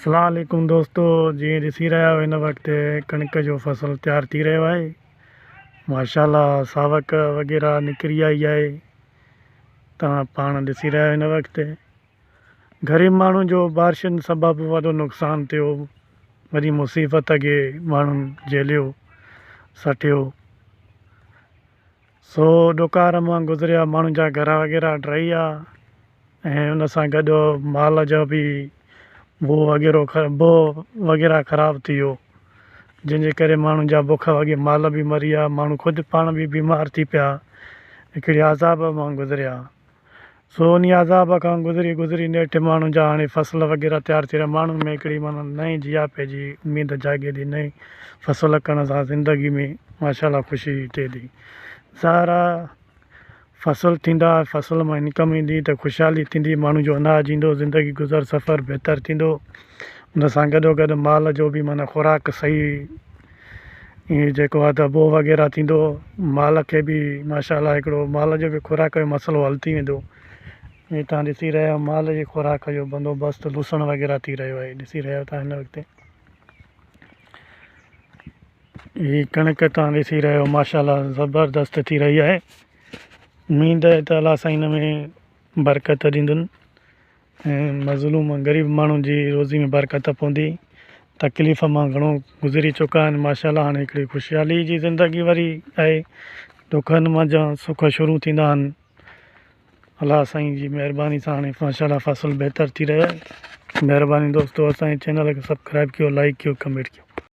अस्सलाम वालेकुम दोस्तों, जी ॾिसी रहिया आहियो हिन वक़्तु कणिक जो फसल तैयार थी रहियो आहे। माशाल्लाह सावक वग़ैरह निकिरी आई आहे। तव्हां पाण ॾिसी रहिया आहियो हिन वक़्तु ग़रीब माण्हुनि जो बारिशुनि सबबु वॾो नुक़सानु थियो, वॾी मुसीबत खे माण्हुनि झेलियो सटियो। सो ॾोकार मां गुज़रिया माण्हुनि जा घर वग़ैरह ड्राई विया ऐं उन सां गॾु माल जो बि बोह वग़ैरह ख़राबु थी वियो, जंहिंजे करे माण्हुनि जा बुख वॻे माल बि मरी विया, माण्हू ख़ुदि पाण बि बीमार थी पिया, हिकिड़ी अज़ाब मां गुज़रिया। सो उन अज़ाब खां गुज़री नेठि माण्हुनि जा हाणे फसल वग़ैरह तैयार थी रहिया। माण्हुनि में हिकिड़ी माना नई जिया पंहिंजी उमेदु जाॻे थी, नई फसल करण सां ज़िंदगी में माशाल्लाह ख़ुशी थिए थी। ज़ाहिर फसल थींदा, फसल मां इनकम ईंदी त ख़ुशहाली थींदी, माण्हू जो अनाज ईंदो, ज़िंदगी गुज़र सफ़र बहितरु थींदो। उन सां गॾोगॾु माल जो बि माना खुराक सही ईअं जेको आहे त बोह वग़ैरह थींदो, माल खे बि माशाल्लाह हिकिड़ो माल जो बि खुराक जो मसइलो हल थी वेंदो। हीअ तव्हां ॾिसी रहिया आहियो माल जी खुराक जो बंदोबस्तु लूसण वग़ैरह थी रहियो आहे, ॾिसी रहिया आहियो तव्हां हिन वक़्तु। हीअ कणिक तव्हां ॾिसी रहिया आहियो माशाल्लाह ज़बरदस्त थी रही आहे। उमेद आहे त अलाह साईं हिन में बरकत ॾींदुनि ऐं मज़लूम ग़रीब माण्हुनि जी रोज़ी में बरकत पवंदी। तकलीफ़ मां घणो गुज़री चुका आहिनि, माशाल्लाह हाणे हिकिड़ी ख़ुशहाली जी ज़िंदगी वरी आहे। दुखनि मां जा सुख शुरू थींदा आहिनि। अलाह साईं जी महिरबानी सां हाणे माशाल्लाह फसल बहितरु थी रही आहे। महिरबानी दोस्तों, असांजे चैनल खे सब्सक्राइब कयो, लाइक कयो, कमेंट कयो।